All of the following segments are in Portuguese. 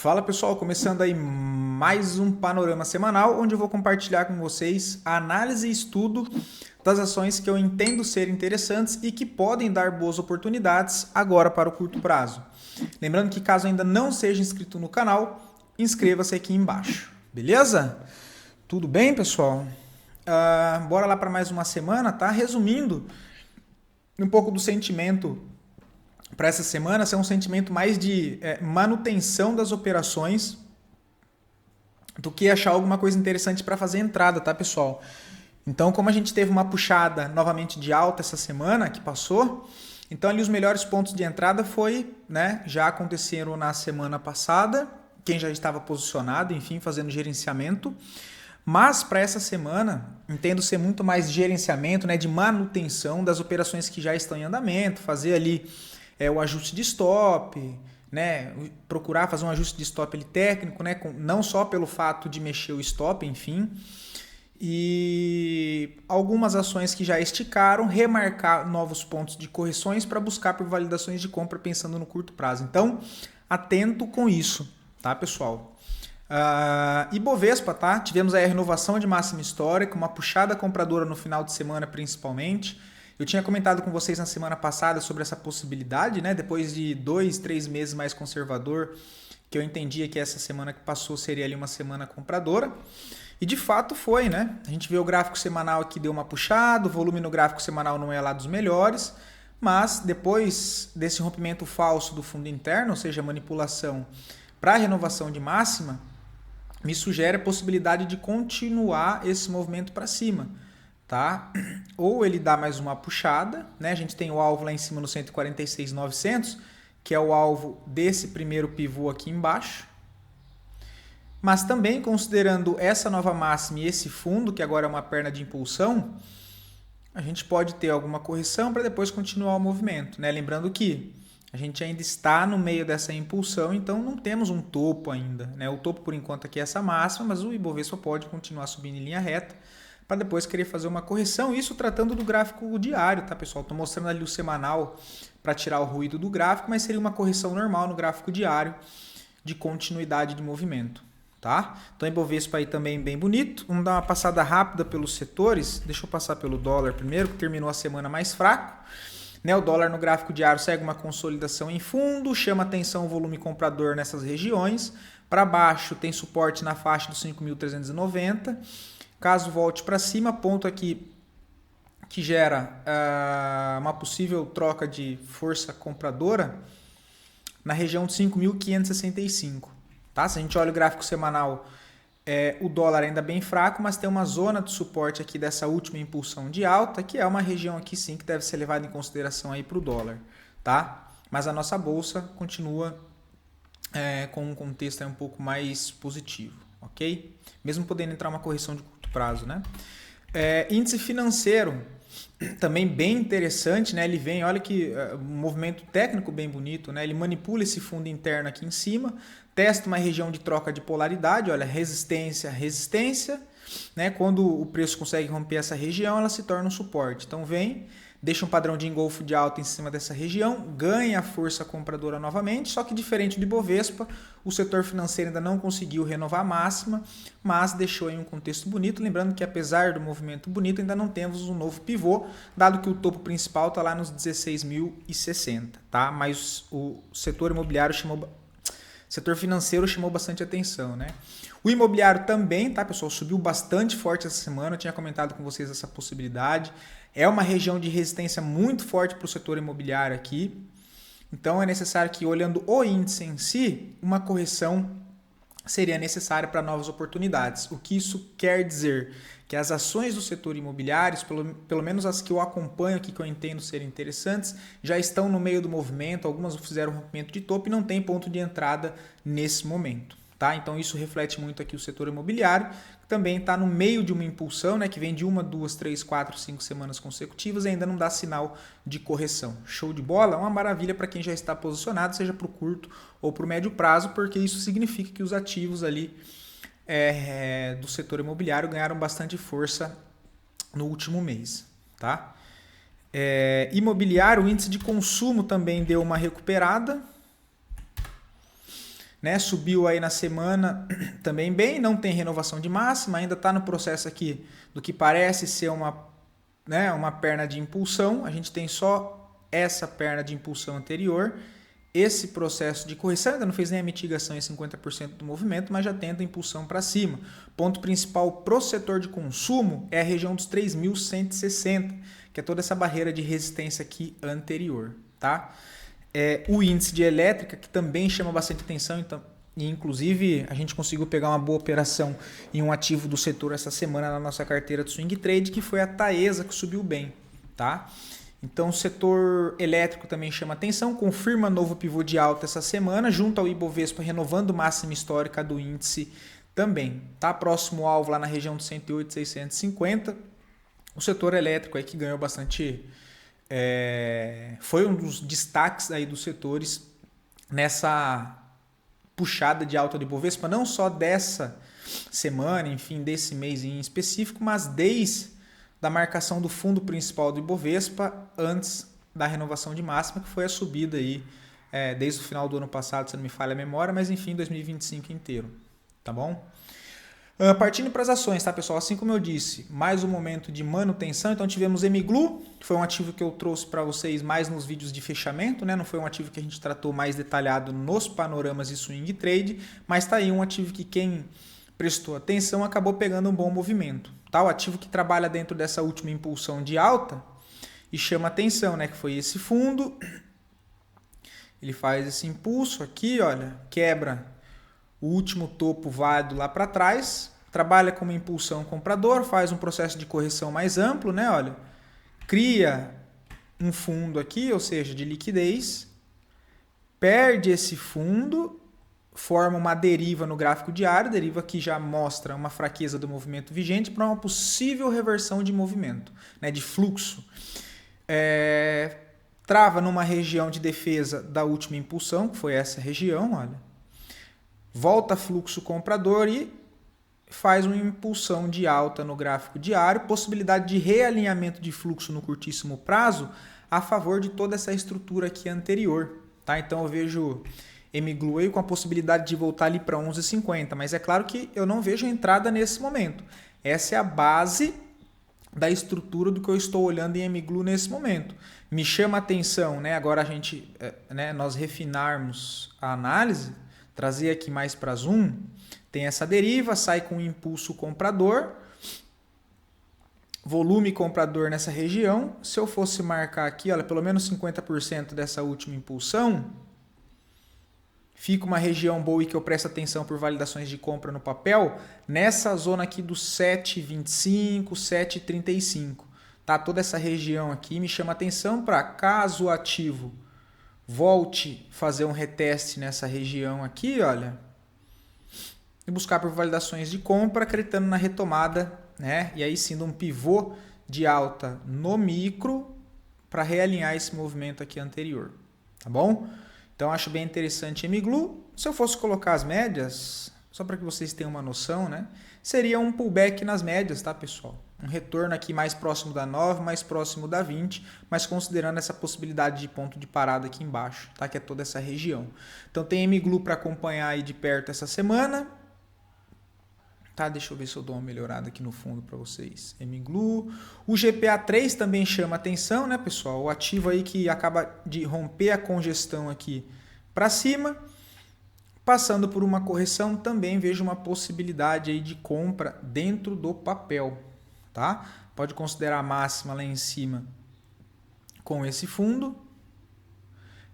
Fala pessoal, começando aí mais um panorama semanal, onde eu vou compartilhar com vocês a análise e estudo das ações que eu entendo ser interessantes e que podem dar boas oportunidades agora para o curto prazo. Lembrando que caso ainda não seja inscrito no canal, inscreva-se aqui embaixo, beleza? Tudo bem, pessoal? Bora lá para mais uma semana, tá? Resumindo um pouco do sentimento para essa semana, ser um sentimento mais de manutenção das operações do que achar alguma coisa interessante para fazer entrada, tá, pessoal? Então, como a gente teve uma puxada novamente de alta essa semana que passou, então ali os melhores pontos de entrada já aconteceram na semana passada, quem já estava posicionado, enfim, fazendo gerenciamento. Mas para essa semana, entendo ser muito mais de gerenciamento, de manutenção das operações que já estão em andamento, fazer ali o ajuste de stop, procurar fazer um ajuste de stop ali técnico, não só pelo fato de mexer o stop, enfim, e algumas ações que já esticaram, remarcar novos pontos de correções para buscar por validações de compra pensando no curto prazo. Então, atento com isso, tá, pessoal? Ibovespa, tá? Tivemos aí a renovação de máxima histórica, uma puxada compradora no final de semana principalmente. Eu tinha comentado com vocês na semana passada sobre essa possibilidade, depois de 2-3 meses mais conservador, que eu entendia que essa semana que passou seria ali uma semana compradora. E de fato foi, A gente vê o gráfico semanal aqui deu uma puxada, o volume no gráfico semanal não é lá dos melhores, mas depois desse rompimento falso do fundo interno, ou seja, manipulação para renovação de máxima, me sugere a possibilidade de continuar esse movimento para cima. Tá? Ou ele dá mais uma puxada, A gente tem o alvo lá em cima no 146.900, que é o alvo desse primeiro pivô aqui embaixo. Mas também considerando essa nova máxima e esse fundo, que agora é uma perna de impulsão, a gente pode ter alguma correção para depois continuar o movimento, Lembrando que a gente ainda está no meio dessa impulsão, então não temos um topo ainda, O topo por enquanto aqui é essa máxima, mas o Ibovespa pode continuar subindo em linha reta, para depois querer fazer uma correção, isso tratando do gráfico diário, tá, pessoal? Estou mostrando ali o semanal para tirar o ruído do gráfico, mas seria uma correção normal no gráfico diário de continuidade de movimento, tá? Então, Ibovespa aí também bem bonito. Vamos dar uma passada rápida pelos setores. Deixa eu passar pelo dólar primeiro, que terminou a semana mais fraco. O dólar no gráfico diário segue uma consolidação em fundo, chama atenção o volume comprador nessas regiões. Para baixo tem suporte na faixa dos 5.390. Caso volte para cima, ponto aqui que gera uma possível troca de força compradora na região de 5.565. Tá? Se a gente olha o gráfico semanal, o dólar ainda bem fraco, mas tem uma zona de suporte aqui dessa última impulsão de alta, que é uma região aqui sim que deve ser levada em consideração aí para o dólar. Tá? Mas a nossa bolsa continua com um contexto aí um pouco mais positivo, ok? Mesmo podendo entrar uma correção de prazo, índice financeiro também bem interessante, Ele vem, olha que um movimento técnico bem bonito, Ele manipula esse fundo interno aqui em cima, testa uma região de troca de polaridade, olha, resistência, resistência, Quando o preço consegue romper essa região, ela se torna um suporte. Então vem, deixa um padrão de engolfo de alta em cima dessa região, ganha força compradora novamente, só que diferente do Ibovespa, o setor financeiro ainda não conseguiu renovar a máxima, mas deixou em um contexto bonito, lembrando que apesar do movimento bonito, ainda não temos um novo pivô, dado que o topo principal está lá nos 16.060, tá? Mas o setor imobiliário setor financeiro chamou bastante atenção, O imobiliário também, tá, pessoal, subiu bastante forte essa semana, eu tinha comentado com vocês essa possibilidade. É uma região de resistência muito forte para o setor imobiliário aqui. Então é necessário que, olhando o índice em si, uma correção seria necessária para novas oportunidades. O que isso quer dizer? Que as ações do setor imobiliário, pelo menos as que eu acompanho aqui, que eu entendo serem interessantes, já estão no meio do movimento, algumas fizeram rompimento de topo e não tem ponto de entrada nesse momento. Tá? Então isso reflete muito aqui o setor imobiliário, que também está no meio de uma impulsão, que vem de 1, 2, 3, 4, 5 semanas consecutivas e ainda não dá sinal de correção. Show de bola? Uma maravilha para quem já está posicionado, seja para o curto ou para o médio prazo, porque isso significa que os ativos ali do setor imobiliário ganharam bastante força no último mês. Tá? Imobiliário, o índice de consumo também deu uma recuperada. né? Subiu aí na semana também bem, não tem renovação de máxima, ainda está no processo aqui do que parece ser uma perna de impulsão. A gente tem só essa perna de impulsão anterior, esse processo de correção, ainda não fez nem a mitigação em 50% do movimento, mas já tenta impulsão para cima. Ponto principal para o setor de consumo é a região dos 3.160, que é toda essa barreira de resistência aqui anterior. Tá? O índice de elétrica, que também chama bastante atenção, então, e inclusive a gente conseguiu pegar uma boa operação em um ativo do setor essa semana na nossa carteira de swing trade, que foi a Taesa, que subiu bem. Tá? Então o setor elétrico também chama atenção, confirma novo pivô de alta essa semana, junto ao Ibovespa renovando máxima histórica do índice também. Tá? Próximo alvo lá na região de 108,650. O setor elétrico aí que ganhou bastante, foi um dos destaques aí dos setores nessa puxada de alta do Ibovespa, não só dessa semana, enfim, desse mês em específico, mas desde da marcação do fundo principal do Ibovespa antes da renovação de máxima, que foi a subida aí desde o final do ano passado, se não me falha a memória, mas enfim, 2025 inteiro, tá bom? Partindo para as ações, tá, pessoal? Assim como eu disse, mais um momento de manutenção. Então tivemos Emiglu, que foi um ativo que eu trouxe para vocês mais nos vídeos de fechamento, né? Não foi um ativo que a gente tratou mais detalhado nos panoramas e swing trade, mas tá aí um ativo que quem prestou atenção acabou pegando um bom movimento. Tá? O ativo que trabalha dentro dessa última impulsão de alta e chama atenção, né? Que foi esse fundo. Ele faz esse impulso aqui, olha, quebra o último topo válido lá para trás, trabalha como impulsão comprador, faz um processo de correção mais amplo, né? Olha, cria um fundo aqui, ou seja, de liquidez, perde esse fundo, forma uma deriva no gráfico diário, deriva que já mostra uma fraqueza do movimento vigente para uma possível reversão de movimento, né? De fluxo. Trava numa região de defesa da última impulsão, que foi essa região, olha. Volta fluxo comprador e faz uma impulsão de alta no gráfico diário, possibilidade de realinhamento de fluxo no curtíssimo prazo a favor de toda essa estrutura aqui anterior. Tá? Então eu vejo Emiglu aí com a possibilidade de voltar ali para 11,50, mas é claro que eu não vejo entrada nesse momento. Essa é a base da estrutura do que eu estou olhando em Emiglu nesse momento. Me chama a atenção, né? Agora nós refinarmos a análise, trazer aqui mais para zoom, tem essa deriva, sai com um impulso comprador, volume comprador nessa região. Se eu fosse marcar aqui, olha, pelo menos 50% dessa última impulsão, fica uma região boa e que eu presto atenção por validações de compra no papel, nessa zona aqui do 7,25, 7,35. Tá? Toda essa região aqui me chama atenção para caso o ativo volte fazer um reteste nessa região aqui, olha, e buscar por validações de compra, acreditando na retomada, né? E aí sim, um pivô de alta no micro para realinhar esse movimento aqui anterior, tá bom? Então acho bem interessante Emiglu. Se eu fosse colocar as médias, só para que vocês tenham uma noção, né? Seria um pullback nas médias, tá, pessoal? Um retorno aqui mais próximo da 9, mais próximo da 20, mas considerando essa possibilidade de ponto de parada aqui embaixo, tá? Que é toda essa região. Então tem Emiglu para acompanhar aí de perto essa semana. Tá, deixa eu ver se eu dou uma melhorada aqui no fundo para vocês. Emiglu. O GPA3 também chama atenção, né, pessoal? O ativo aí que acaba de romper a congestão aqui para cima. Passando por uma correção, também vejo uma possibilidade aí de compra dentro do papel. Tá? Pode considerar a máxima lá em cima com esse fundo.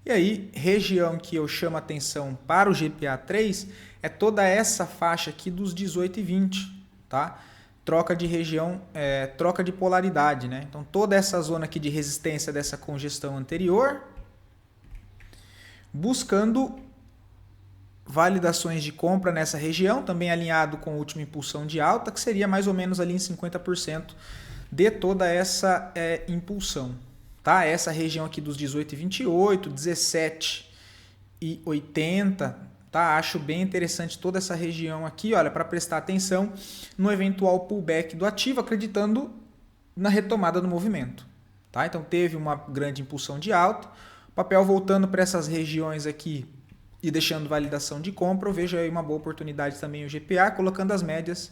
E aí, região que eu chamo a atenção para o GPA3 é toda essa faixa aqui dos 18,20. Tá? Troca de região, troca de polaridade. Né? Então, toda essa zona aqui de resistência dessa congestão anterior, buscando validações de compra nessa região, também alinhado com a última impulsão de alta, que seria mais ou menos ali em 50% de toda essa impulsão. Tá? Essa região aqui dos 18,28, 17,80, tá? Acho bem interessante toda essa região aqui, olha, para prestar atenção no eventual pullback do ativo, acreditando na retomada do movimento. Tá? Então teve uma grande impulsão de alta, o papel voltando para essas regiões aqui e deixando validação de compra, eu vejo aí uma boa oportunidade também o GPA, colocando as médias,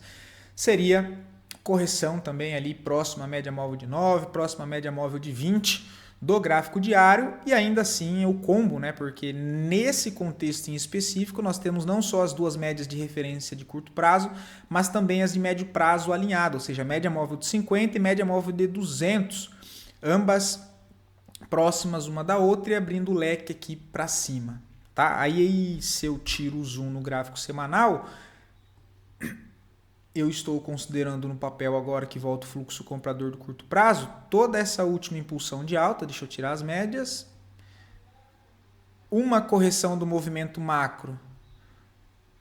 seria correção também ali próxima à média móvel de 9, próxima à média móvel de 20 do gráfico diário e ainda assim o combo, né? Porque nesse contexto em específico nós temos não só as duas médias de referência de curto prazo, mas também as de médio prazo alinhado, ou seja, média móvel de 50 e média móvel de 200, ambas próximas uma da outra e abrindo o leque aqui para cima. Tá? Aí se eu tiro o zoom no gráfico semanal, eu estou considerando no papel agora que volta o fluxo comprador do curto prazo, toda essa última impulsão de alta, deixa eu tirar as médias, uma correção do movimento macro,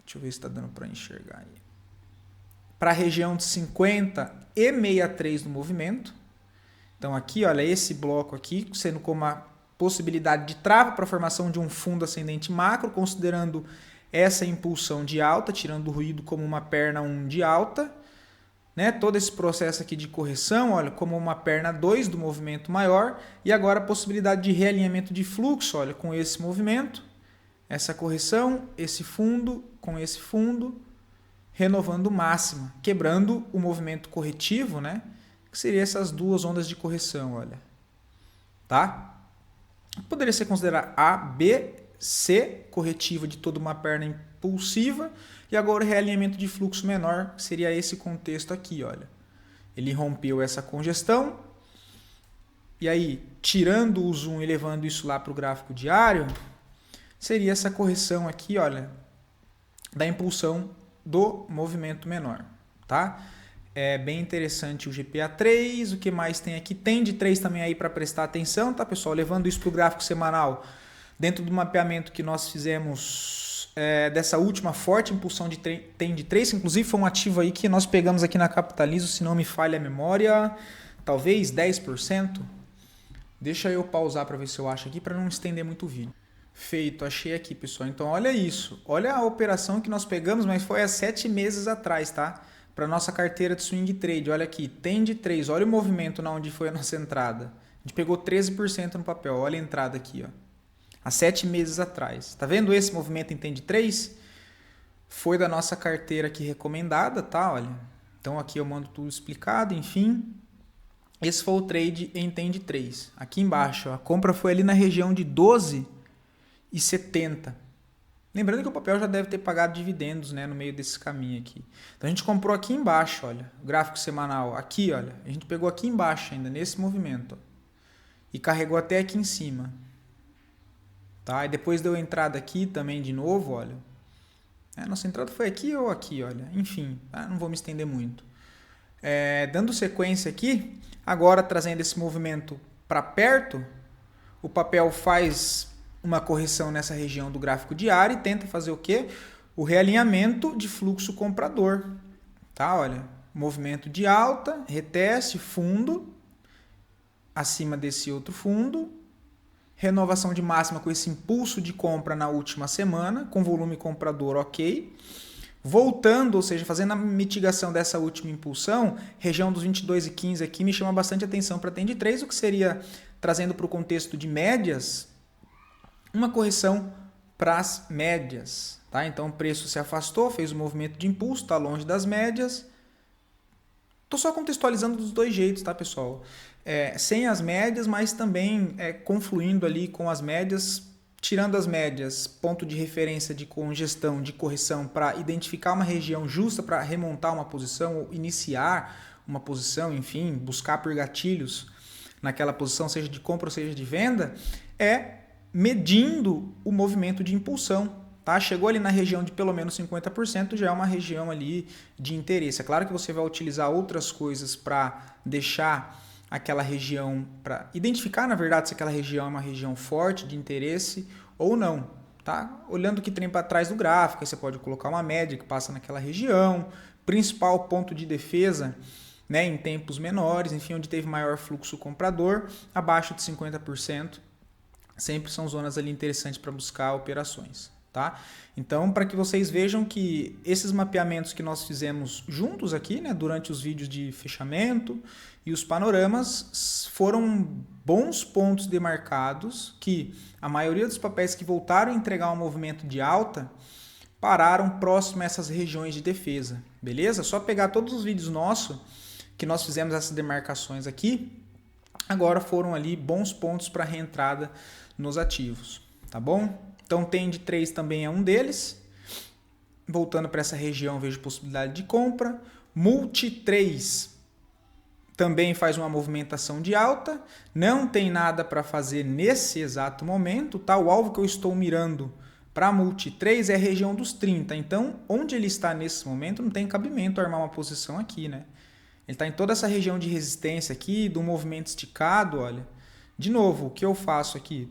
deixa eu ver se está dando para enxergar aí, para a região de 50 e 63 do movimento. Então aqui, olha, esse bloco aqui, sendo como uma possibilidade de trava para a formação de um fundo ascendente macro, considerando essa impulsão de alta, tirando o ruído como uma perna 1 de alta, né? Todo esse processo aqui de correção, olha, como uma perna 2 do movimento maior, e agora a possibilidade de realinhamento de fluxo, olha, com esse movimento, essa correção, esse fundo, com esse fundo, renovando máxima, quebrando o movimento corretivo, né? Que seria essas duas ondas de correção, olha. Tá? Poderia ser considerado A, B, C, corretiva de toda uma perna impulsiva, e agora o realinhamento de fluxo menor, que seria esse contexto aqui, olha. Ele rompeu essa congestão, e aí, tirando o zoom e levando isso lá para o gráfico diário, seria essa correção aqui, olha, da impulsão do movimento menor, tá? É bem interessante o GPA3, o que mais tem aqui? Tem de 3 também aí para prestar atenção, tá, pessoal? Levando isso para o gráfico semanal, dentro do mapeamento que nós fizemos dessa última forte impulsão de tem de 3, inclusive foi um ativo aí que nós pegamos aqui na Capitalizo, se não me falha a memória, talvez 10%. Deixa eu pausar para ver se eu acho aqui, para não estender muito o vídeo. Feito, achei aqui, pessoal. Então, olha isso. Olha a operação que nós pegamos, mas foi há 7 meses atrás, tá? Para nossa carteira de swing trade. Olha aqui, tem de 3. Olha o movimento na onde foi a nossa entrada. A gente pegou 13% no papel. Olha a entrada aqui, ó. Há 7 meses atrás. Tá vendo esse movimento em tem de 3? Foi da nossa carteira aqui recomendada, tá? Olha. Então, aqui eu mando tudo explicado, enfim. Esse foi o trade em tem de 3. Aqui embaixo, ó, a compra foi ali na região de 12,70. Lembrando que o papel já deve ter pagado dividendos, né, no meio desse caminho aqui. Então a gente comprou aqui embaixo, olha, o gráfico semanal. Aqui, olha, a gente pegou aqui embaixo ainda, nesse movimento. Ó, e carregou até aqui em cima. Tá? E depois deu entrada aqui também de novo, olha. Nossa entrada foi aqui ou aqui, olha. Enfim, tá? Não vou me estender muito. Dando sequência aqui, agora trazendo esse movimento para perto, o papel faz uma correção nessa região do gráfico diário e tenta fazer o quê? O realinhamento de fluxo comprador. Tá? Olha, movimento de alta, reteste, fundo, acima desse outro fundo, renovação de máxima com esse impulso de compra na última semana, com volume comprador ok. Voltando, ou seja, fazendo a mitigação dessa última impulsão, região dos 22,15 aqui me chama bastante atenção para tem de 3, o que seria, trazendo para o contexto de médias, uma correção para as médias. Tá? Então o preço se afastou, fez o movimento de impulso, está longe das médias. Estou só contextualizando dos dois jeitos, tá, pessoal? Sem as médias, mas também confluindo ali com as médias, tirando as médias, ponto de referência de congestão, de correção, para identificar uma região justa para remontar uma posição ou iniciar uma posição, enfim, buscar por gatilhos naquela posição, seja de compra ou seja de venda, medindo o movimento de impulsão. Tá? Chegou ali na região de pelo menos 50%, já é uma região ali de interesse. É claro que você vai utilizar outras coisas para deixar aquela região, para identificar, na verdade, se aquela região é uma região forte de interesse ou não. Tá? Olhando o que tem para trás do gráfico, aí você pode colocar uma média que passa naquela região, principal ponto de defesa, né, em tempos menores, enfim, onde teve maior fluxo comprador, abaixo de 50%. Sempre são zonas ali interessantes para buscar operações. tá? Então, para que vocês vejam que esses mapeamentos que nós fizemos juntos aqui, né, durante os vídeos de fechamento e os panoramas, foram bons pontos demarcados que a maioria dos papéis que voltaram a entregar um movimento de alta pararam próximo a essas regiões de defesa, beleza? Só pegar todos os vídeos nossos que nós fizemos essas demarcações aqui, agora foram ali bons pontos para reentrada nos ativos, tá bom? Então, Tend 3 também é um deles. Voltando para essa região, vejo possibilidade de compra. Multi 3 também faz uma movimentação de alta. Não tem nada para fazer nesse exato momento, tá? O alvo que eu estou mirando para Multi 3 é a região dos 30. Então, onde ele está nesse momento, não tem cabimento armar uma posição aqui, né? Ele está em toda essa região de resistência aqui, do movimento esticado, olha. De novo, o que eu faço aqui?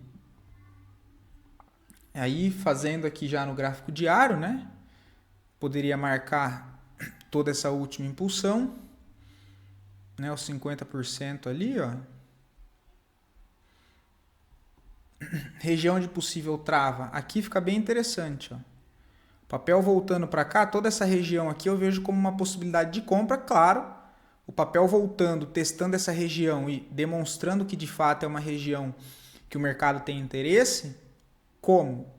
Aí, fazendo aqui já no gráfico diário, né? Poderia marcar toda essa última impulsão, né? Os 50% ali, ó. Região de possível trava. Aqui fica bem interessante, ó. Papel voltando para cá, toda essa região aqui eu vejo como uma possibilidade de compra, claro. O papel voltando, testando essa região e demonstrando que de fato é uma região que o mercado tem interesse. Como?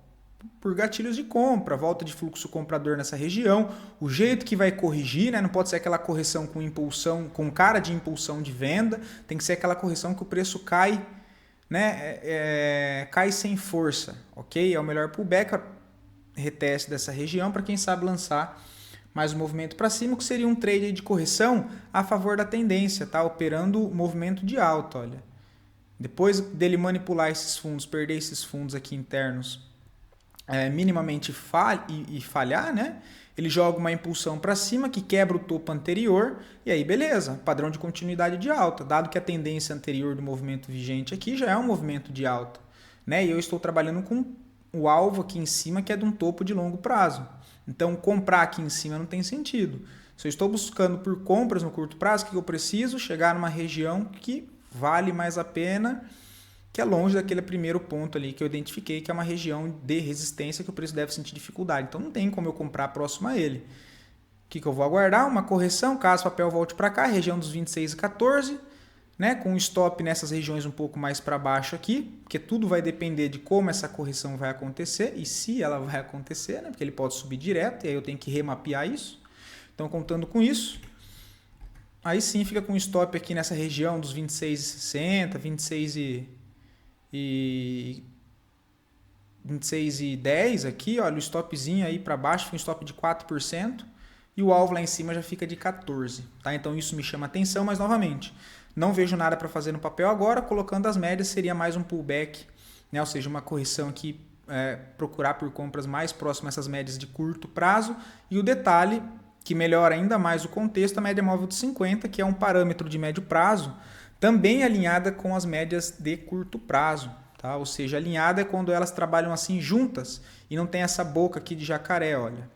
Por gatilhos de compra, volta de fluxo comprador nessa região, o jeito que vai corrigir, né? Não pode ser aquela correção com impulsão, com cara de impulsão de venda, tem que ser aquela correção que o preço cai, né? Cai sem força, ok? É o melhor pullback, reteste dessa região para quem sabe lançar mais um movimento para cima, que seria um trade de correção a favor da tendência, tá? Operando movimento de alta, olha. Depois dele manipular esses fundos, perder esses fundos aqui internos minimamente falhar, né? Ele joga uma impulsão para cima que quebra o topo anterior e aí beleza, padrão de continuidade de alta, dado que a tendência anterior do movimento vigente aqui já é um movimento de alta, né? E eu estou trabalhando com o alvo aqui em cima que é de um topo de longo prazo. Então comprar aqui em cima não tem sentido. Se eu estou buscando por compras no curto prazo, o que eu preciso? Chegar numa região que vale mais a pena, que é longe daquele primeiro ponto ali que eu identifiquei, que é uma região de resistência que o preço deve sentir dificuldade. Então não tem como eu comprar próximo a ele. O que eu vou aguardar? Uma correção, caso o papel volte para cá, região dos 26,14, né? Com um stop nessas regiões um pouco mais para baixo aqui, porque tudo vai depender de como essa correção vai acontecer e se ela vai acontecer, né? Porque ele pode subir direto e aí eu tenho que remapear isso. Então, contando com isso, aí sim fica com um stop aqui nessa região dos 26,60, 26,10 aqui, olha o stopzinho aí para baixo, foi um stop de 4% e o alvo lá em cima já fica de 14, tá? Então isso me chama atenção, mas novamente, não vejo nada para fazer no papel agora, colocando as médias seria mais um pullback, né? Ou seja, uma correção aqui, procurar por compras mais próximas a essas médias de curto prazo e o detalhe que melhora ainda mais o contexto, a média móvel de 50, que é um parâmetro de médio prazo, também alinhada com as médias de curto prazo, tá? Ou seja, alinhada é quando elas trabalham assim juntas e não tem essa boca aqui de jacaré, olha.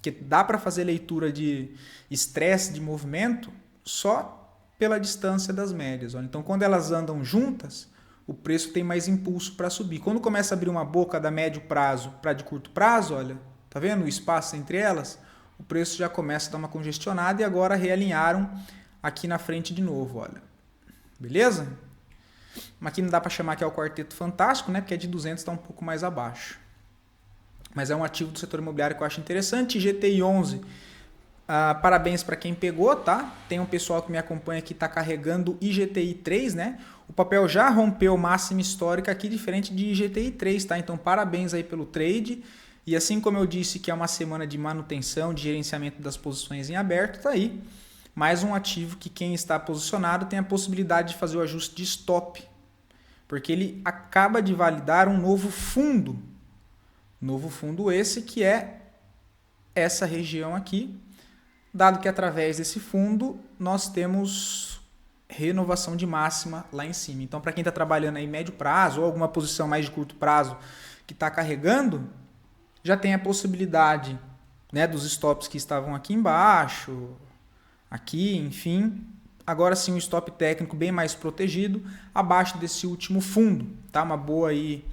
Que dá para fazer leitura de estresse de movimento só pela distância das médias, olha. Então, quando elas andam juntas, o preço tem mais impulso para subir. Quando começa a abrir uma boca da médio prazo para de curto prazo, olha, tá vendo o espaço entre elas? O preço já começa a dar uma congestionada e agora realinharam aqui na frente de novo, olha. Beleza? Mas aqui não dá para chamar que é o quarteto fantástico, né? Porque é de 200, está um pouco mais abaixo. Mas é um ativo do setor imobiliário que eu acho interessante. GTI 11, parabéns para quem pegou, tá? Tem um pessoal que me acompanha que está carregando IGTI 3, né? O papel já rompeu máxima histórica aqui, diferente de IGTI 3, tá? Então, parabéns aí pelo trade. E assim como eu disse que é uma semana de manutenção, de gerenciamento das posições em aberto, tá aí. Mais um ativo que quem está posicionado tem a possibilidade de fazer o ajuste de stop. Porque ele acaba de validar um novo fundo. Novo fundo esse que é essa região aqui. Dado que através desse fundo nós temos renovação de máxima lá em cima. Então, para quem está trabalhando aí médio prazo ou alguma posição mais de curto prazo que está carregando, já tem a possibilidade, né, dos stops que estavam aqui embaixo, aqui, enfim. Agora sim um stop técnico bem mais protegido, abaixo desse último fundo, tá? Uma boa aí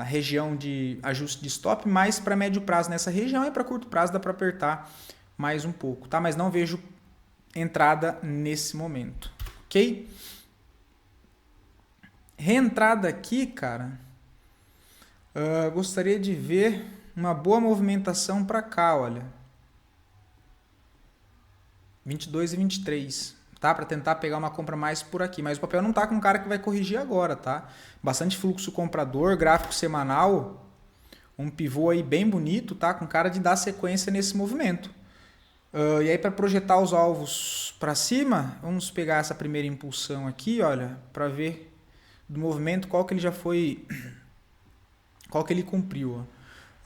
região de ajuste de stop, mais para médio prazo nessa região, e para curto prazo dá para apertar mais um pouco, tá? Mas não vejo entrada nesse momento, ok? Reentrada aqui, cara, gostaria de ver uma boa movimentação para cá, olha, 22 e 23, tá? Para tentar pegar uma compra mais por aqui, mas o papel não tá com cara que vai corrigir agora, tá? Bastante fluxo comprador, gráfico semanal, um pivô aí bem bonito, tá? Com cara de dar sequência nesse movimento. E aí, para projetar os alvos para cima, vamos pegar essa primeira impulsão aqui, olha, para ver do movimento qual que ele já foi, qual que ele cumpriu.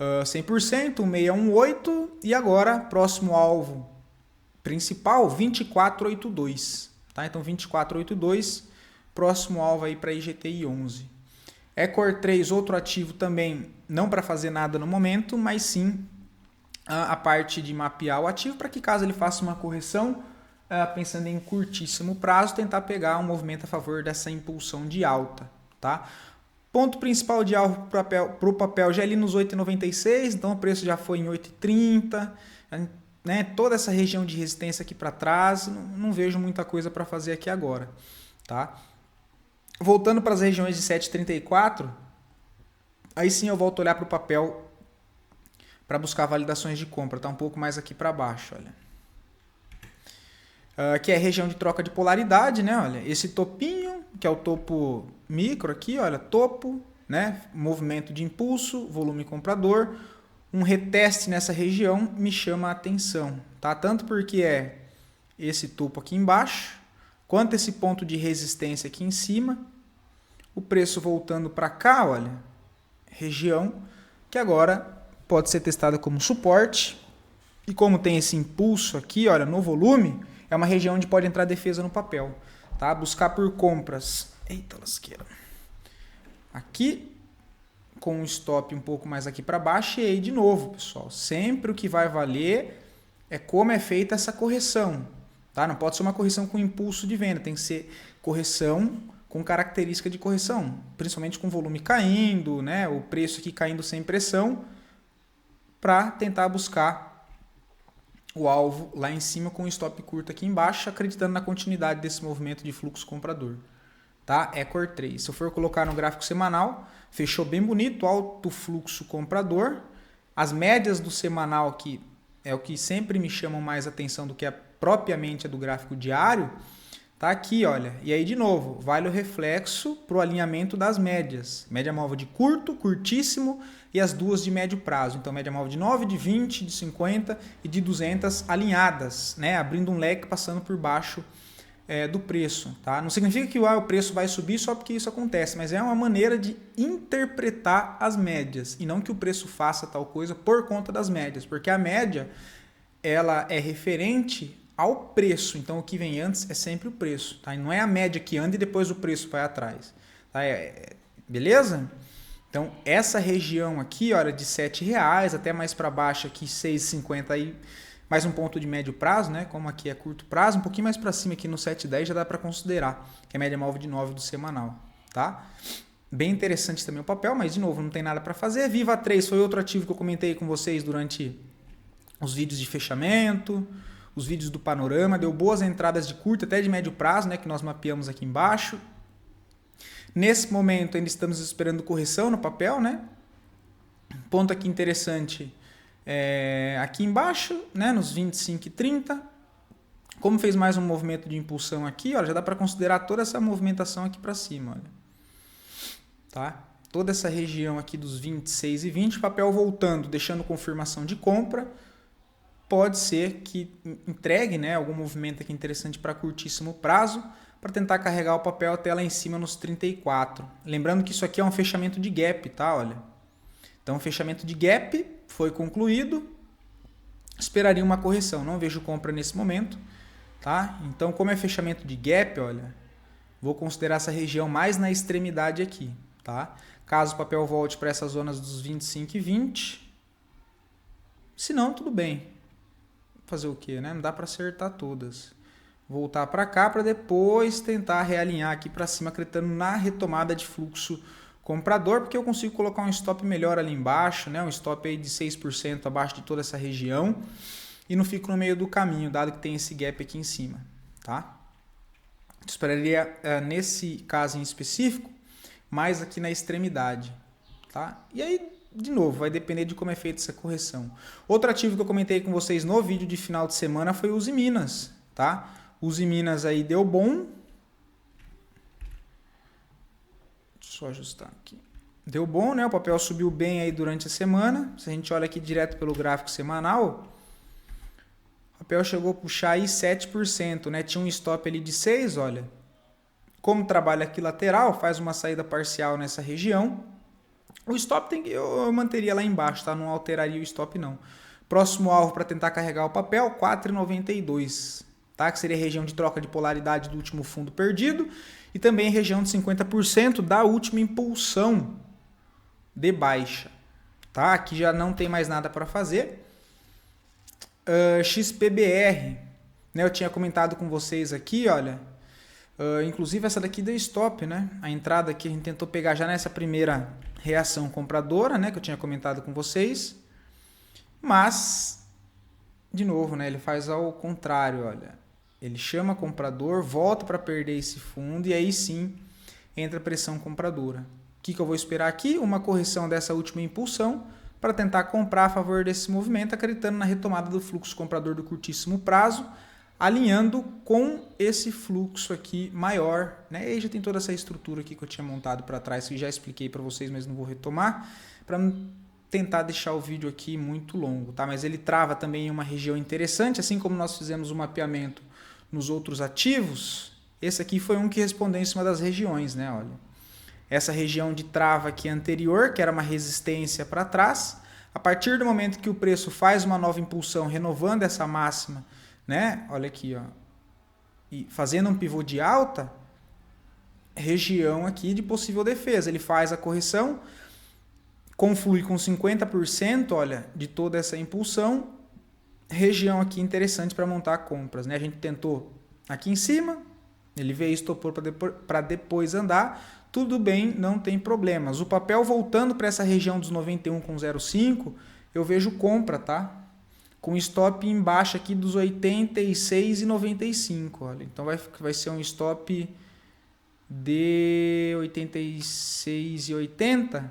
100%, 1618, e agora, próximo alvo principal, 2482. Tá? Então, 2482, próximo alvo aí para IGTI 11. Ecor 3, outro ativo também, não para fazer nada no momento, mas sim a parte de mapear o ativo para que, caso ele faça uma correção, pensando em curtíssimo prazo, tentar pegar um movimento a favor dessa impulsão de alta. Tá? Ponto principal de alvo para o papel já ali nos 8,96, então o preço já foi em 8,30, né? Toda essa região de resistência aqui para trás, não vejo muita coisa para fazer aqui agora. Tá? Voltando para as regiões de 7,34, aí sim eu volto a olhar para o papel para buscar validações de compra. Está um pouco mais aqui para baixo, olha. Aqui é a região de troca de polaridade, né? Olha, esse topinho, que é o topo micro aqui, olha, topo, né? Movimento de impulso, volume comprador. Um reteste nessa região me chama a atenção, tá? Tanto porque é esse topo aqui embaixo, quanto esse ponto de resistência aqui em cima. O preço voltando para cá, olha, região que agora pode ser testada como suporte. E como tem esse impulso aqui, olha, no volume, é uma região onde pode entrar defesa no papel. Tá? Buscar por compras. Eita lasqueira. Aqui, com o stop um pouco mais aqui para baixo. E aí, de novo, pessoal, sempre o que vai valer é como é feita essa correção. Tá? Não pode ser uma correção com impulso de venda, tem que ser correção com característica de correção, principalmente com volume caindo, né? O preço aqui caindo sem pressão, para tentar buscar o alvo lá em cima com o stop curto aqui embaixo, acreditando na continuidade desse movimento de fluxo comprador. Tá? Ecor 3. Se eu for colocar no gráfico semanal, fechou bem bonito, alto fluxo comprador. As médias do semanal aqui é o que sempre me chamam mais atenção do que propriamente a do gráfico diário. Tá aqui, olha. E aí, de novo, vale o reflexo para o alinhamento das médias. Média móvel de curto, curtíssimo e as duas de médio prazo. Então, média móvel de 9, de 20, de 50 e de 200 alinhadas, né? Abrindo um leque, passando por baixo do preço. Tá? Não significa que o preço vai subir só porque isso acontece, mas é uma maneira de interpretar as médias e não que o preço faça tal coisa por conta das médias, porque a média ela é referente ao preço, então o que vem antes é sempre o preço, tá? E não é a média que anda e depois o preço vai atrás, tá? Beleza? Então essa região aqui, olha, de R$7 até mais para baixo aqui, 6,50 aí, mais um ponto de médio prazo, né? Como aqui é curto prazo, um pouquinho mais para cima aqui no 7,10 já dá para considerar, que é a média móvel de 9 do semanal, tá? Bem interessante também o papel, mas de novo, não tem nada para fazer. Viva 3 foi outro ativo que eu comentei com vocês durante os vídeos de fechamento, os vídeos do panorama, deu boas entradas de curto até de médio prazo, né, que nós mapeamos aqui embaixo. Nesse momento ainda estamos esperando correção no papel, né? Ponto aqui interessante aqui embaixo, né, nos 25 e 30. Como fez mais um movimento de impulsão aqui, olha, já dá para considerar toda essa movimentação aqui para cima, olha. Tá? Toda essa região aqui dos 26 e 20, papel voltando, deixando confirmação de compra. Pode ser que entregue, né, algum movimento aqui interessante para curtíssimo prazo, para tentar carregar o papel até lá em cima nos 34. Lembrando que isso aqui é um fechamento de gap, tá? Olha. Então, o fechamento de gap foi concluído. Esperaria uma correção. Não vejo compra nesse momento, tá? Então, como é fechamento de gap, olha, vou considerar essa região mais na extremidade aqui, tá? Caso o papel volte para essas zonas dos 25 e 20, se não, tudo bem. Fazer o que, né? Não dá para acertar todas. Voltar para cá para depois tentar realinhar aqui para cima, acreditando na retomada de fluxo comprador, porque eu consigo colocar um stop melhor ali embaixo, né? Um stop aí de 6% abaixo de toda essa região e não fico no meio do caminho, dado que tem esse gap aqui em cima, tá? Esperaria nesse caso em específico, mais aqui na extremidade, tá? E aí, de novo, vai depender de como é feita essa correção. Outro ativo que eu comentei com vocês no vídeo de final de semana foi o Uzi Minas, tá? Uzi Minas aí deu bom. Só ajustar aqui. Deu bom, né? O papel subiu bem aí durante a semana. Se a gente olha aqui direto pelo gráfico semanal, o papel chegou a puxar aí 7%, né? Tinha um stop ali de 6, olha. Como trabalha aqui lateral, faz uma saída parcial nessa região. O stop eu manteria lá embaixo, tá? Não alteraria o stop não. Próximo alvo para tentar carregar o papel, 4,92, tá? Que seria a região de troca de polaridade do último fundo perdido e também a região de 50% da última impulsão de baixa, tá? Aqui já não tem mais nada para fazer. XPBR, né? Eu tinha comentado com vocês aqui, olha. Inclusive essa daqui deu stop, né? A entrada aqui a gente tentou pegar já nessa primeira reação compradora, né? Que eu tinha comentado com vocês. Mas, de novo, né? Ele faz ao contrário, olha. Ele chama comprador, volta para perder esse fundo e aí sim entra a pressão compradora. O que eu vou esperar aqui? Uma correção dessa última impulsão para tentar comprar a favor desse movimento, acreditando na retomada do fluxo comprador do curtíssimo prazo, alinhando com esse fluxo aqui maior, né? E aí já tem toda essa estrutura aqui que eu tinha montado para trás, que já expliquei para vocês, mas não vou retomar, para não tentar deixar o vídeo aqui muito longo, tá? Mas ele trava também em uma região interessante, assim como nós fizemos o mapeamento nos outros ativos. Esse aqui foi um que respondeu em cima das regiões, né? Olha, essa região de trava aqui anterior, que era uma resistência para trás, a partir do momento que o preço faz uma nova impulsão, renovando essa máxima, né? Olha aqui, ó, e fazendo um pivô de alta, região aqui de possível defesa. Ele faz a correção, conflui com 50%, olha, de toda essa impulsão, região aqui interessante para montar compras, né? A gente tentou aqui em cima, ele veio, estopou para depois andar, tudo bem, não tem problemas. O papel voltando para essa região dos 91,05, eu vejo compra, tá? Com stop embaixo aqui dos 86,95, olha. Então vai ser um stop de 86,80.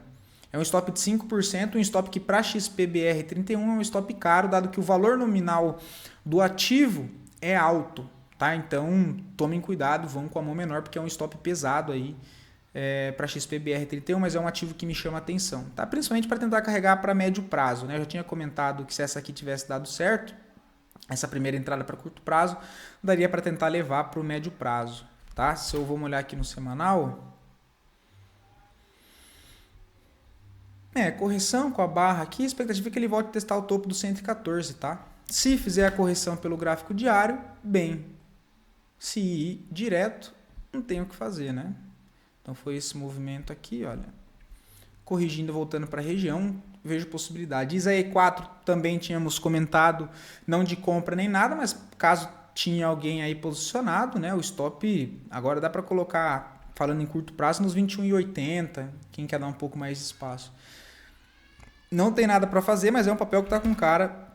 É um stop de 5%, um stop que para XPBR31 é um stop caro, dado que o valor nominal do ativo é alto, tá? Então, tomem cuidado, vão com a mão menor, porque é um stop pesado aí para XPBR31, mas é um ativo que me chama a atenção, tá? Principalmente para tentar carregar para médio prazo, né? Eu já tinha comentado que se essa aqui tivesse dado certo, essa primeira entrada para curto prazo, daria para tentar levar para o médio prazo, tá? Se eu vou olhar aqui no semanal, correção com a barra aqui, a expectativa é que ele volte a testar o topo do 114, tá? Se fizer a correção pelo gráfico diário, bem. Se ir direto, não tem o que fazer, né? Então foi esse movimento aqui, olha. Corrigindo, voltando para a região, vejo possibilidade. ISA E4 também tínhamos comentado, não de compra nem nada, mas caso tinha alguém aí posicionado, né? O stop agora dá para colocar, falando em curto prazo, nos 21,80, quem quer dar um pouco mais de espaço. Não tem nada para fazer, mas é um papel que está com cara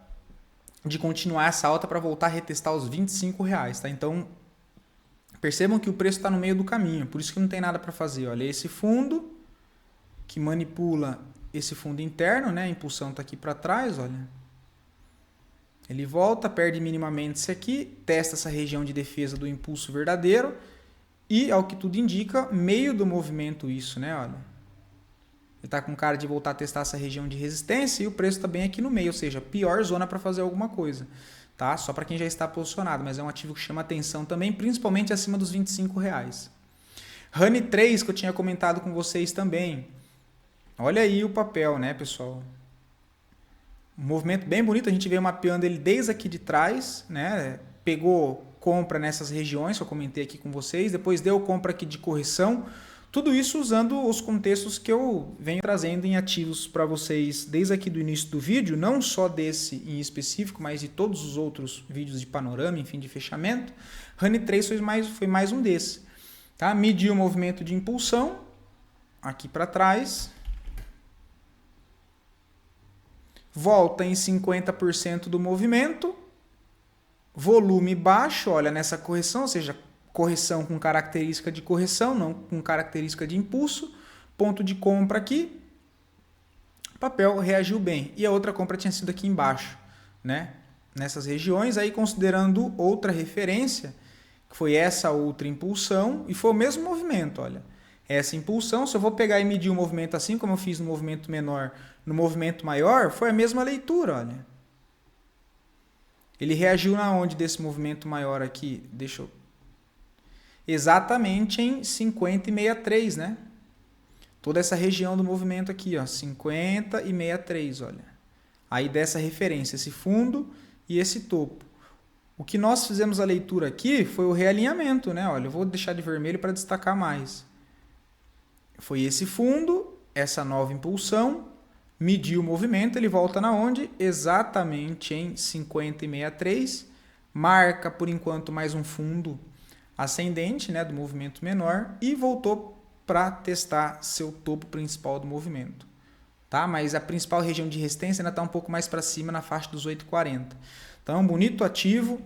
de continuar essa alta para voltar a retestar os R$25, tá? Então, percebam que o preço está no meio do caminho, por isso que não tem nada para fazer. Olha, esse fundo que manipula esse fundo interno, né? A impulsão está aqui para trás, olha. Ele volta, perde minimamente esse aqui, testa essa região de defesa do impulso verdadeiro e, ao que tudo indica, meio do movimento isso, né? Olha. Ele está com cara de voltar a testar essa região de resistência e o preço está bem aqui no meio, ou seja, pior zona para fazer alguma coisa, tá? Só para quem já está posicionado, mas é um ativo que chama atenção também, principalmente acima dos R$25. Honey 3, que eu tinha comentado com vocês também. Olha aí o papel, né, pessoal? Um movimento bem bonito, a gente veio mapeando ele desde aqui de trás, né? Pegou compra nessas regiões que eu comentei aqui com vocês, depois deu compra aqui de correção. Tudo isso usando os contextos que eu venho trazendo em ativos para vocês desde aqui do início do vídeo, não só desse em específico, mas de todos os outros vídeos de panorama, enfim, de fechamento. Honey 3 foi mais um desses. Tá? Mediu o movimento de impulsão, aqui para trás. Volta em 50% do movimento. Volume baixo, olha, nessa correção, ou seja, correção com característica de correção, não com característica de impulso. Ponto de compra aqui. O papel reagiu bem. E a outra compra tinha sido aqui embaixo, né? Nessas regiões, aí considerando outra referência, que foi essa outra impulsão, e foi o mesmo movimento, olha. Essa impulsão, se eu vou pegar e medir o movimento assim como eu fiz no movimento menor, no movimento maior, foi a mesma leitura, olha. Ele reagiu na onde desse movimento maior aqui? Deixa eu... Exatamente em 50 e 63, né? Toda essa região do movimento aqui, ó, 50 e 63, olha. Aí dessa referência, esse fundo e esse topo. O que nós fizemos a leitura aqui foi o realinhamento, né? Olha, eu vou deixar de vermelho para destacar mais. Foi esse fundo, essa nova impulsão, mediu o movimento, ele volta na onde? Exatamente em 50 e 63. Marca, por enquanto, mais um fundo ascendente, né, do movimento menor e voltou para testar seu topo principal do movimento. Tá? Mas a principal região de resistência ainda está um pouco mais para cima, na faixa dos 8,40. Então, bonito ativo.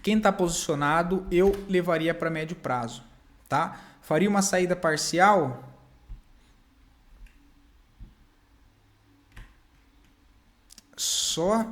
Quem está posicionado, eu levaria para médio prazo. Tá? Faria uma saída parcial só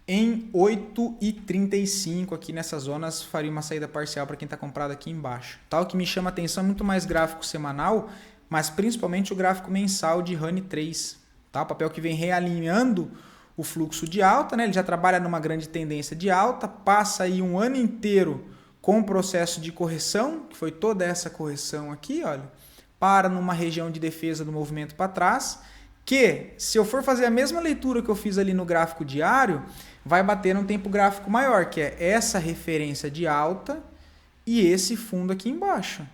em 8,35 aqui nessas zonas, faria uma saída parcial para quem está comprado aqui embaixo. Tá? O que me chama a atenção é muito mais gráfico semanal, mas principalmente o gráfico mensal de RANI 3. Tá? O papel que vem realinhando o fluxo de alta, né? Ele já trabalha numa grande tendência de alta, passa aí um ano inteiro com o processo de correção, que foi toda essa correção aqui, olha, para numa região de defesa do movimento para trás, que se eu for fazer a mesma leitura que eu fiz ali no gráfico diário, vai bater num tempo gráfico maior, que é essa referência de alta e esse fundo aqui embaixo.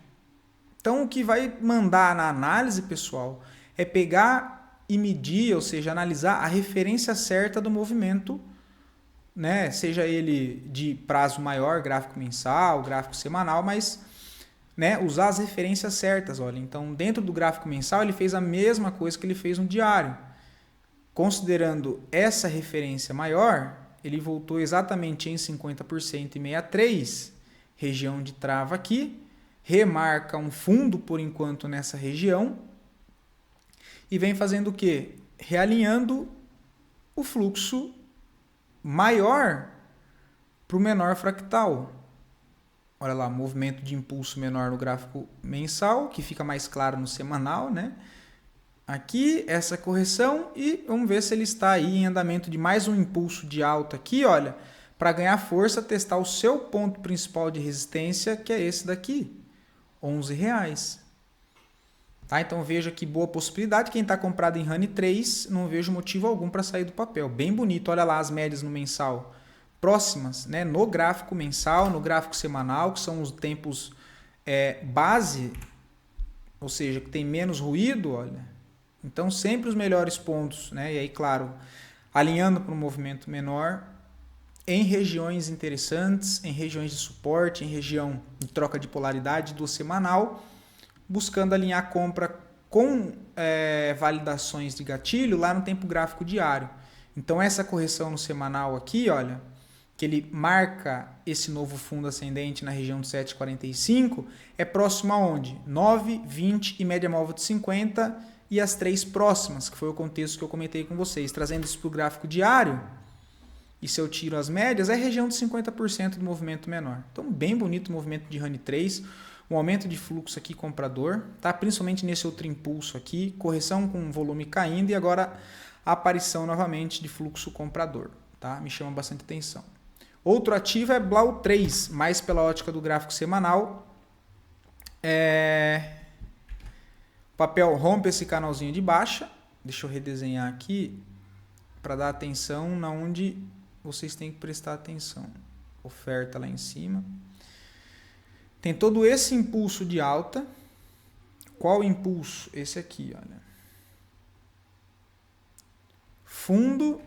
Então, o que vai mandar na análise, pessoal, é pegar e medir, ou seja, analisar a referência certa do movimento, né? Seja ele de prazo maior, gráfico mensal, gráfico semanal, mas, né, usar as referências certas. Olha, então, dentro do gráfico mensal, ele fez a mesma coisa que ele fez no diário. Considerando essa referência maior, ele voltou exatamente em 50% e 63, região de trava aqui, remarca um fundo por enquanto nessa região e vem fazendo o quê? Realinhando o fluxo maior para o menor fractal. Olha lá, movimento de impulso menor no gráfico mensal, que fica mais claro no semanal, né? Aqui, essa correção e vamos ver se ele está aí em andamento de mais um impulso de alta aqui, olha, para ganhar força, testar o seu ponto principal de resistência, que é esse daqui, R$11. Tá? Então veja que boa possibilidade. Quem está comprado em RANI 3, não vejo motivo algum para sair do papel. Bem bonito, olha lá as médias no mensal próximas, né? No gráfico mensal, no gráfico semanal, que são os tempos base, ou seja, que tem menos ruído, olha. Então sempre os melhores pontos, né? E aí, claro, alinhando para um movimento menor, em regiões interessantes, em regiões de suporte, em região de troca de polaridade do semanal, buscando alinhar a compra com validações de gatilho lá no tempo gráfico diário. Então essa correção no semanal aqui, olha, que ele marca esse novo fundo ascendente na região de 7,45, é próximo aonde? 9, 20 e média móvel de 50 e as três próximas, que foi o contexto que eu comentei com vocês. Trazendo isso para o gráfico diário, e se eu tiro as médias, é a região de 50% do movimento menor. Então, bem bonito o movimento de RANI 3, um aumento de fluxo aqui comprador, tá? Principalmente nesse outro impulso aqui, correção com volume caindo e agora a aparição novamente de fluxo comprador, tá? Me chama bastante atenção. Outro ativo é Blau 3, mais pela ótica do gráfico semanal. O papel rompe esse canalzinho de baixa. Deixa eu redesenhar aqui para dar atenção na onde vocês têm que prestar atenção. Oferta lá em cima. Tem todo esse impulso de alta. Qual impulso? Esse aqui, olha. Fundo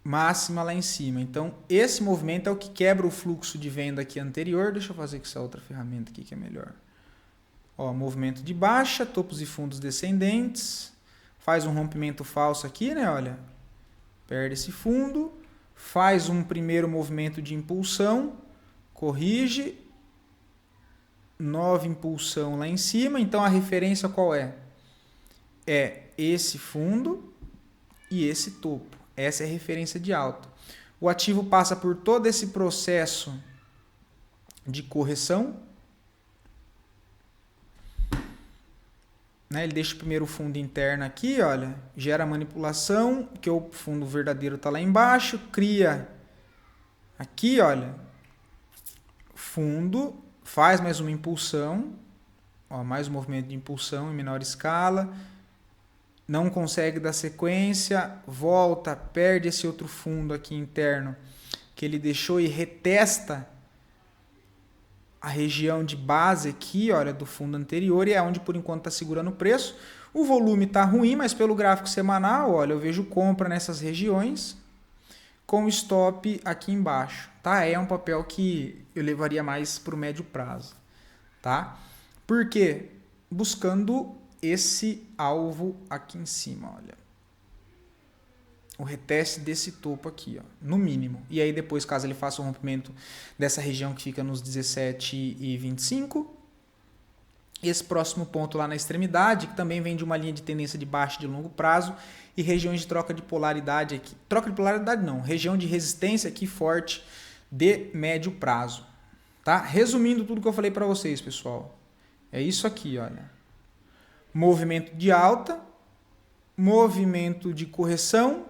máxima lá em cima. Então, esse movimento é o que quebra o fluxo de venda aqui anterior. Deixa eu fazer com essa outra ferramenta aqui que é melhor. Ó, movimento de baixa, topos e fundos descendentes. Faz um rompimento falso aqui, né? Olha, perde esse fundo. Faz um primeiro movimento de impulsão. Corrige. Nova impulsão lá em cima. Então, a referência qual é? É esse fundo e esse topo. Essa é a referência de alta. O ativo passa por todo esse processo de correção. Né? Ele deixa o primeiro fundo interno aqui, olha, gera manipulação, que o fundo verdadeiro está lá embaixo, cria aqui, olha, fundo, faz mais uma impulsão, ó, mais um movimento de impulsão em menor escala, não consegue dar sequência, volta, perde esse outro fundo aqui interno que ele deixou e retesta a região de base aqui, olha, do fundo anterior, e é onde por enquanto está segurando o preço. O volume está ruim, mas pelo gráfico semanal, olha, eu vejo compra nessas regiões com stop aqui embaixo, tá? É um papel que eu levaria mais para o médio prazo, tá? Por quê? Buscando esse alvo aqui em cima, olha. O reteste desse topo aqui, ó, no mínimo. E aí depois, caso ele faça um rompimento dessa região que fica nos 17,25, esse próximo ponto lá na extremidade, que também vem de uma linha de tendência de baixa de longo prazo e regiões de troca de polaridade aqui. Troca de polaridade não, região de resistência aqui forte de médio prazo, tá? Resumindo tudo que eu falei para vocês, pessoal. É isso aqui, olha. Movimento de alta, movimento de correção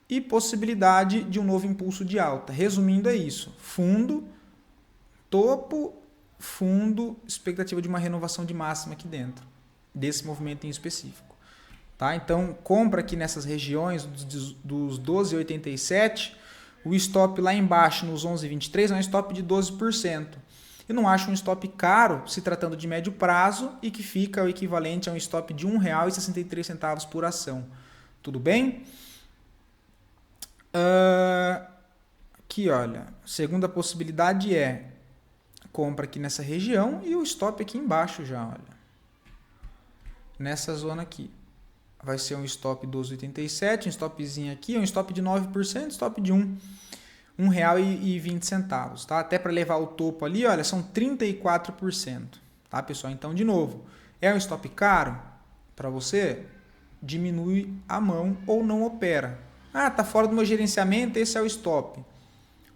e possibilidade de um novo impulso de alta. Resumindo, é isso. Fundo, topo, fundo, expectativa de uma renovação de máxima aqui dentro, desse movimento em específico. Tá? Então, compra aqui nessas regiões dos 12,87, o stop lá embaixo nos 11,23 é um stop de 12%. Eu não acho um stop caro, se tratando de médio prazo, e que fica o equivalente a um stop de R$ 1,63 por ação. Tudo bem? Aqui, olha, segunda possibilidade é compra aqui nessa região e o stop aqui embaixo já, olha. Nessa zona aqui. Vai ser um stop 12,87, um stopzinho aqui, um stop de 9%, stop de R$ 1,20, tá? Até para levar o topo ali, olha, são 34%, tá, pessoal? Então, de novo, é um stop caro para você? Diminui a mão ou não opera. Ah, tá fora do meu gerenciamento, esse é o stop.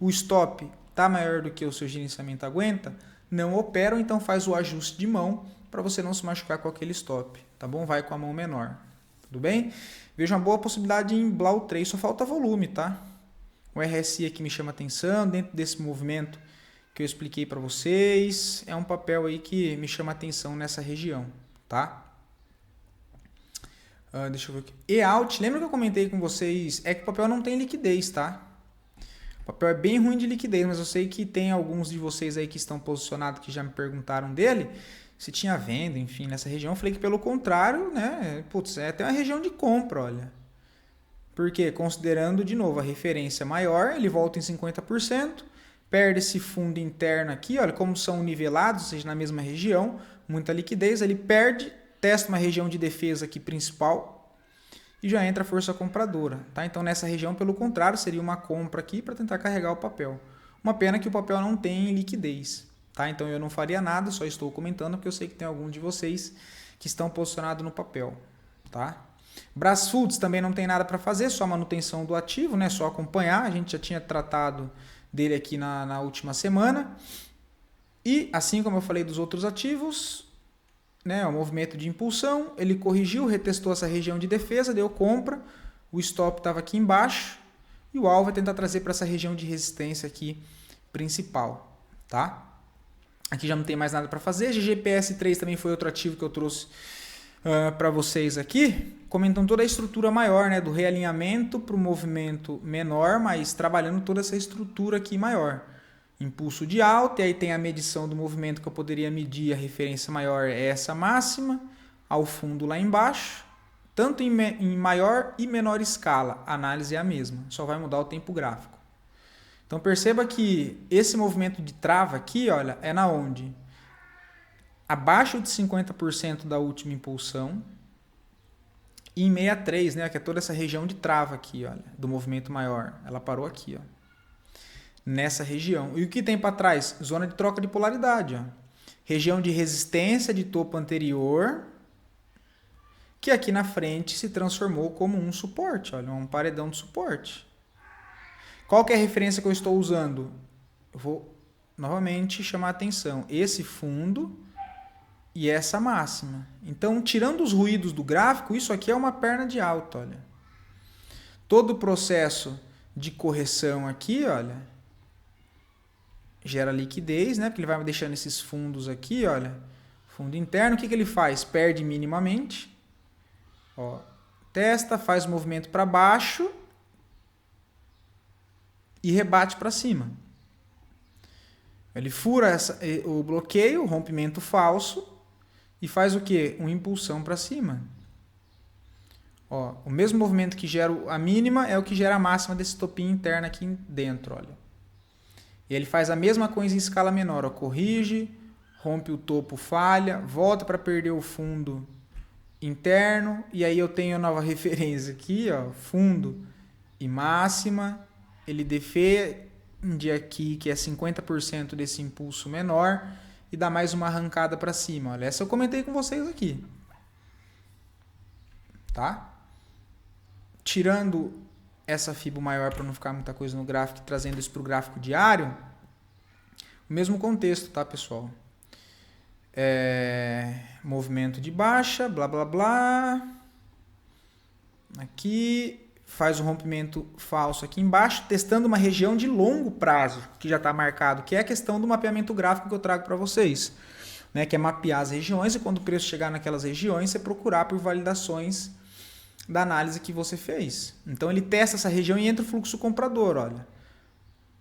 O stop tá maior do que o seu gerenciamento aguenta, não opera, ou então faz o ajuste de mão para você não se machucar com aquele stop, tá bom? Vai com a mão menor, tudo bem? Vejo uma boa possibilidade em Blau 3, só falta volume, tá? O RSI aqui me chama atenção, dentro desse movimento que eu expliquei para vocês, é um papel aí que me chama atenção nessa região, tá? Deixa eu ver aqui. E-out, lembra que eu comentei com vocês, é que o papel não tem liquidez, tá? O papel é bem ruim de liquidez, mas eu sei que tem alguns de vocês aí que estão posicionados que já me perguntaram dele, se tinha venda, enfim, nessa região. Eu falei que pelo contrário, né? Putz, é até uma região de compra, olha. Porque, considerando, de novo, a referência maior, ele volta em 50%, perde esse fundo interno aqui, olha, como são nivelados, ou seja, na mesma região, muita liquidez, ele perde, testa uma região de defesa aqui principal e já entra a força compradora, tá? Então, nessa região, pelo contrário, seria uma compra aqui para tentar carregar o papel. Uma pena que o papel não tem liquidez, tá? Então, eu não faria nada, só estou comentando porque eu sei que tem algum de vocês que estão posicionados no papel, tá? Brasfoods também não tem nada para fazer, só manutenção do ativo, né? Só acompanhar. A gente já tinha tratado dele aqui na última semana. E assim como eu falei dos outros ativos, né? O movimento de impulsão, ele corrigiu, retestou essa região de defesa, deu compra. O stop estava aqui embaixo e o alvo é tentar trazer para essa região de resistência aqui principal, tá? Aqui já não tem mais nada para fazer. GGPS3 também foi outro ativo que eu trouxe para vocês aqui, comentando toda a estrutura maior, né, do realinhamento para o movimento menor, mas trabalhando toda essa estrutura aqui maior. Impulso de alta, e aí tem a medição do movimento que eu poderia medir, a referência maior é essa máxima, ao fundo lá embaixo, Tanto em maior e menor escala, a análise é a mesma, só vai mudar o tempo gráfico. Então perceba que esse movimento de trava aqui, olha, é na onde? Abaixo de 50% da última impulsão e em 63, né, que é toda essa região de trava aqui, olha, do movimento maior. Ela parou aqui, ó, nessa região. E o que tem para trás? Zona de troca de polaridade, ó. Região de resistência de topo anterior, que aqui na frente se transformou como um suporte, olha, um paredão de suporte. Qual que é a referência que eu estou usando? Eu vou novamente chamar a atenção. Esse fundo e essa máxima. Então, tirando os ruídos do gráfico, isso aqui é uma perna de alta, olha. Todo o processo de correção aqui, olha, gera liquidez, né? Porque ele vai deixando esses fundos aqui, olha. Fundo interno, o que ele faz? Perde minimamente. Ó, testa, faz o movimento para baixo e rebate para cima. Ele fura o bloqueio, o rompimento falso e faz o quê? Uma impulsão para cima. Ó, o mesmo movimento que gera a mínima é o que gera a máxima desse topinho interno aqui dentro. Olha. E ele faz a mesma coisa em escala menor. Ó, corrige, rompe o topo, falha, volta para perder o fundo interno. E aí eu tenho a nova referência aqui, ó, fundo e máxima. Ele defende aqui que é 50% desse impulso menor e dá mais uma arrancada para cima. Olha, essa eu comentei com vocês aqui. Tá? Tirando essa fibra maior para não ficar muita coisa no gráfico, trazendo isso para o gráfico diário, o mesmo contexto, tá, pessoal? Movimento de baixa, blá, blá, blá. Aqui faz o rompimento falso aqui embaixo, testando uma região de longo prazo, que já está marcado, que é a questão do mapeamento gráfico que eu trago para vocês, né? Que é mapear as regiões e quando o preço chegar naquelas regiões, você procurar por validações da análise que você fez. Então ele testa essa região e entra o fluxo comprador, olha.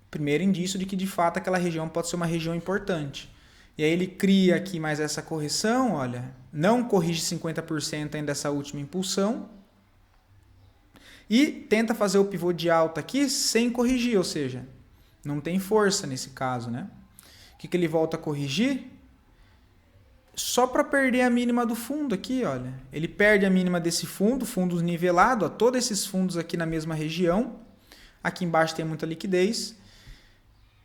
Primeiro indício de que de fato aquela região pode ser uma região importante. E aí ele cria aqui mais essa correção, olha, não corrige 50% ainda dessa última impulsão e tenta fazer o pivô de alta aqui sem corrigir, ou seja, não tem força nesse caso, né? O que ele volta a corrigir? Só para perder a mínima do fundo aqui, olha. Ele perde a mínima desse fundo, fundo nivelado, ó, todos esses fundos aqui na mesma região. Aqui embaixo tem muita liquidez.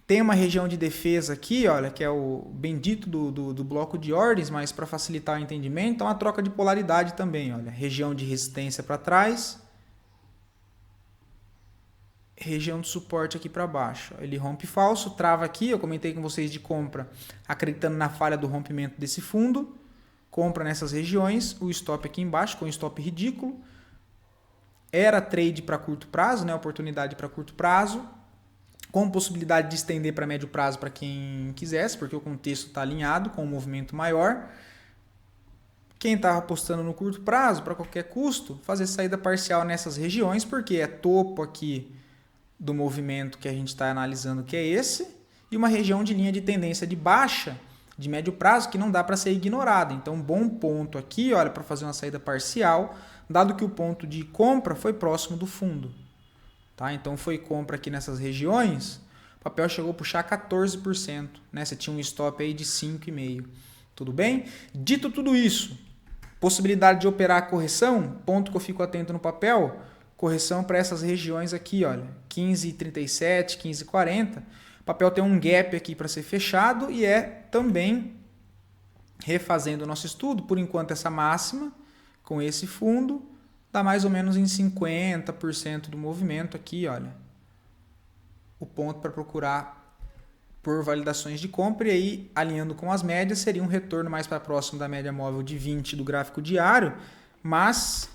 Tem uma região de defesa aqui, olha, que é o bendito do bloco de ordens, mas para facilitar o entendimento, então a troca de polaridade também, olha. Região de resistência para trás. Região de suporte aqui para baixo. Ele rompe falso, trava aqui, eu comentei com vocês de compra, acreditando na falha do rompimento desse fundo. Compra nessas regiões, o stop aqui embaixo, com um stop ridículo. Era trade para curto prazo, né? Oportunidade para curto prazo, com possibilidade de estender para médio prazo para quem quisesse, porque o contexto está alinhado com um movimento maior. Quem estava apostando no curto prazo, para qualquer custo, fazer saída parcial nessas regiões, porque é topo aqui do movimento que a gente está analisando, que é esse, e uma região de linha de tendência de baixa, de médio prazo, que não dá para ser ignorada. Então, um bom ponto aqui, olha, para fazer uma saída parcial, dado que o ponto de compra foi próximo do fundo. Tá? Então, foi compra aqui nessas regiões, o papel chegou a puxar 14%. Né? Você tinha um stop aí de 5,5%. Tudo bem? Dito tudo isso, possibilidade de operar a correção, ponto que eu fico atento no papel, correção para essas regiões aqui, olha, 15,37, 15,40. O papel tem um gap aqui para ser fechado e é também, refazendo o nosso estudo, por enquanto essa máxima com esse fundo dá mais ou menos em 50% do movimento aqui, olha. O ponto para procurar por validações de compra e aí, alinhando com as médias, seria um retorno mais para próximo da média móvel de 20 do gráfico diário, mas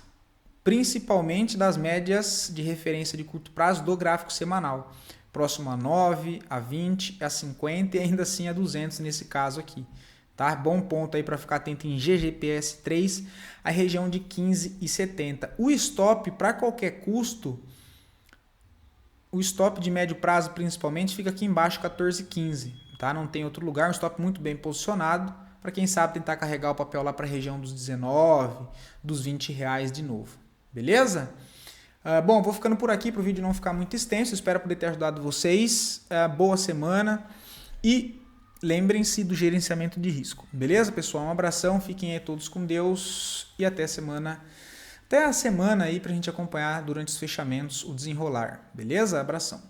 principalmente das médias de referência de curto prazo do gráfico semanal. Próximo a 9, a 20, a 50 e ainda assim a 200 nesse caso aqui. Tá? Bom ponto aí para ficar atento em GGPS 3, a região de 15,70. O stop para qualquer custo, o stop de médio prazo principalmente fica aqui embaixo 14,15. Tá? Não tem outro lugar, um stop muito bem posicionado. para quem sabe tentar carregar o papel lá para a região dos 19, dos 20 reais de novo. Beleza? Bom, vou ficando por aqui para o vídeo não ficar muito extenso. Espero poder ter ajudado vocês. Boa semana e lembrem-se do gerenciamento de risco. Beleza, pessoal? Um abração, fiquem aí todos com Deus e até a semana aí para a gente acompanhar durante os fechamentos o desenrolar. Beleza? Abração.